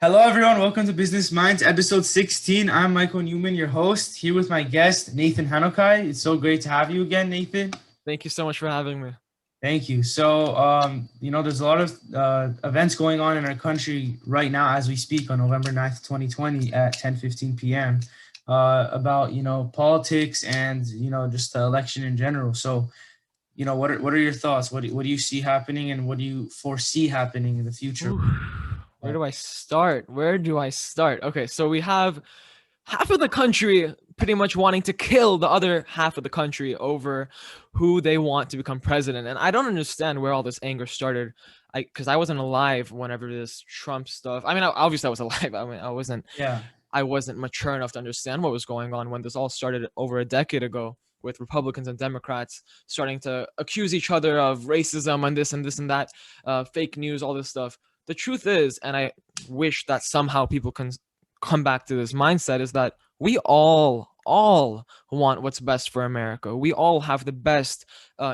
Hello, everyone. Welcome to Business Minds, episode 16. I'm Michael Newman, your host, here with my guest, Nathan Hanokai. It's so great to have you again, Nathan. Thank you so much for having me. Thank you. There's a lot of events going on in our country right now as we speak on November 9th, 2020 at 10:15 p.m. About, politics and, just the election in general. So, what are your thoughts? What do you see happening and what do you foresee happening in the future? Ooh, where do I start? Where do I start? Okay, so we have half of the country pretty much wanting to kill the other half of the country over who they want to become president. And I don't understand where all this anger started. Because I wasn't alive whenever this Trump stuff. I mean, obviously I was alive. I mean, Yeah. I wasn't mature enough to understand what was going on when this all started over a decade ago with Republicans and Democrats starting to accuse each other of racism and this and this and that, fake news, all this stuff. The truth is, and I wish that somehow people can come back to this mindset, is that we all want what's best for America. We all have the best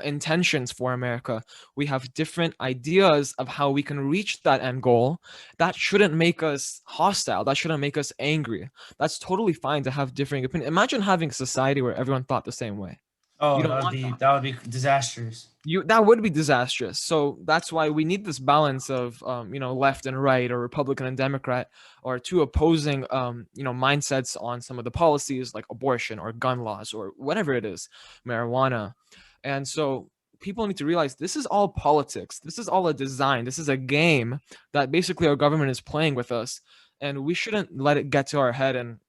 intentions for America. We have different ideas of how we can reach that end goal. That shouldn't make us hostile. That shouldn't make us angry. That's totally fine to have differing opinions. Imagine having a society where everyone thought the same way. You Oh, don't want that. that would be disastrous. That would be disastrous. So that's why we need this balance of left and right, or Republican and Democrat, or two opposing mindsets on some of the policies like abortion or gun laws or whatever it is, marijuana. And so people need to realize this is all politics. This is all a design. This is a game that basically our government is playing with us, and we shouldn't let it get to our head and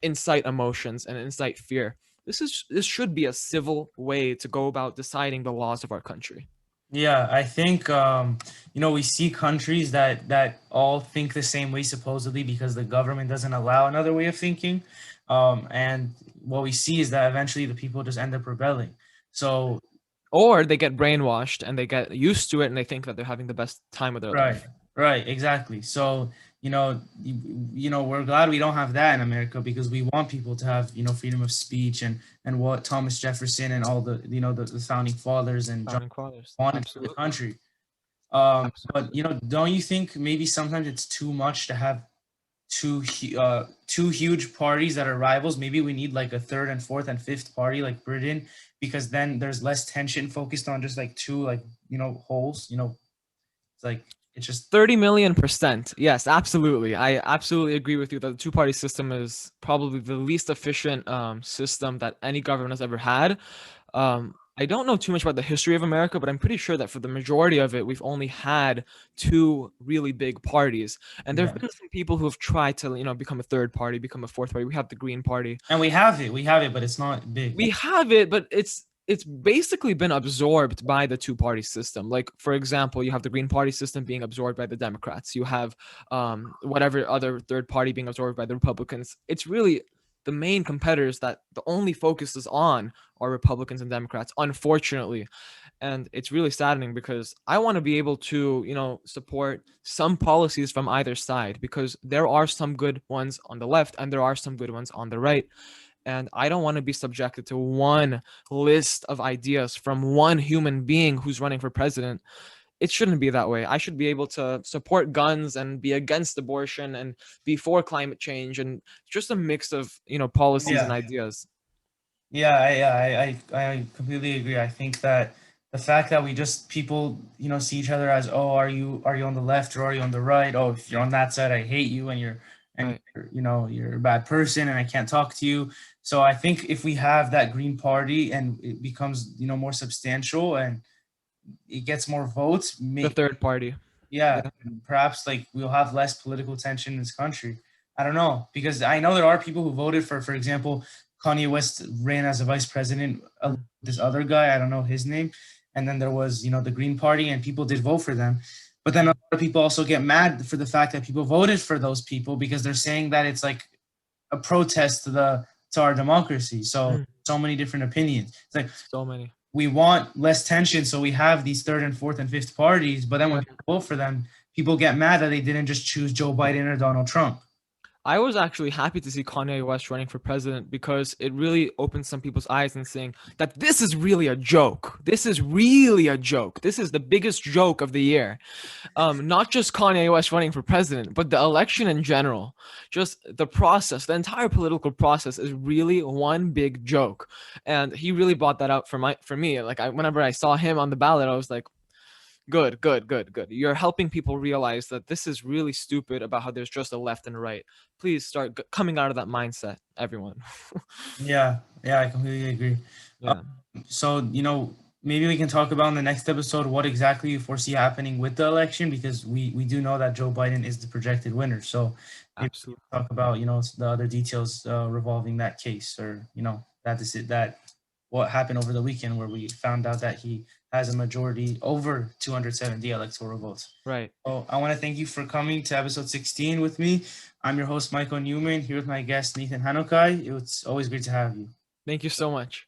incite emotions and incite fear. This should be a civil way to go about deciding the laws of our country. Yeah, I think we see countries that all think the same way supposedly because the government doesn't allow another way of thinking. And what we see is that eventually the people just end up rebelling. So Or they get brainwashed and they get used to it and they think that they're having the best time of their right, life. right, exactly. So we're glad we don't have that in America because we want people to have freedom of speech and what Thomas Jefferson and all the founding fathers and John Founding fathers. wanted for the Absolutely. country. But Absolutely. don't you think maybe sometimes it's too much to have two huge parties that are rivals? Maybe we need like a third and fourth and fifth party like Britain, because then there's less tension focused on just like two like holes. It's like it's just 30 million%. Yes, absolutely. I absolutely agree with you that the two party system is probably the least efficient system that any government has ever had. I don't know too much about the history of America, but I'm pretty sure that for the majority of it, we've only had two really big parties. And there have yeah. been some people who have tried to, become a third party, become a fourth party. We have the Green Party. And we have it, but it's not big. We have it, but it's basically been absorbed by the two party system. Like, for example, you have the Green Party system being absorbed by the Democrats. You have whatever other third party being absorbed by the Republicans. It's really the main competitors that the only focus is on are Republicans and Democrats, unfortunately. And it's really saddening because I want to be able to, support some policies from either side, because there are some good ones on the left and there are some good ones on the right. And I don't want to be subjected to one list of ideas from one human being who's running for president. It shouldn't be that way. I should be able to support guns and be against abortion and be for climate change, and just a mix of, policies and Yeah. ideas. Yeah, I completely agree. I think that the fact that we just people see each other as, oh, are you on the left or are you on the right? Oh, if you're on that side, I hate you and Right. you're a bad person and I can't talk to you. So I think if we have that Green Party and it becomes more substantial and it gets more votes, The third party. yeah, Yeah. perhaps like we'll have less political tension in this country. I don't know because I know there are people who voted for example, Kanye West ran as a vice president. Mm. This other guy, I don't know his name, and then there was the Green Party, and people did vote for them. But then a lot of people also get mad for the fact that people voted for those people because they're saying that it's like a protest to our democracy. Mm. So many different opinions. It's like So many. we want less tension, so we have these third and fourth and fifth parties. But then when Yeah. people vote for them, people get mad that they didn't just choose Joe Biden or Donald Trump. I was actually happy to see Kanye West running for president because it really opened some people's eyes and saying that this is really a joke. This is really a joke. This is the biggest joke of the year. Not just Kanye West running for president, but the election in general. Just the process, the entire political process is really one big joke. And he really brought that out for me. Like whenever I saw him on the ballot, I was like, good, good, good, good. You're helping people realize that this is really stupid about how there's just a left and a right. Please start coming out of that mindset, everyone. Yeah, yeah, I completely agree. Yeah. So, maybe we can talk about in the next episode what exactly you foresee happening with the election, because we do know that Joe Biden is the projected winner. So maybe we Absolutely. can talk about, the other details revolving that case, or, that is it, that what happened over the weekend where we found out that he has a majority over 270 electoral votes. Right. So I want to thank you for coming to episode 16 with me. I'm your host, Michael Newman, here with my guest, Nathan Hanukai. It's always great to have you. Thank you so much.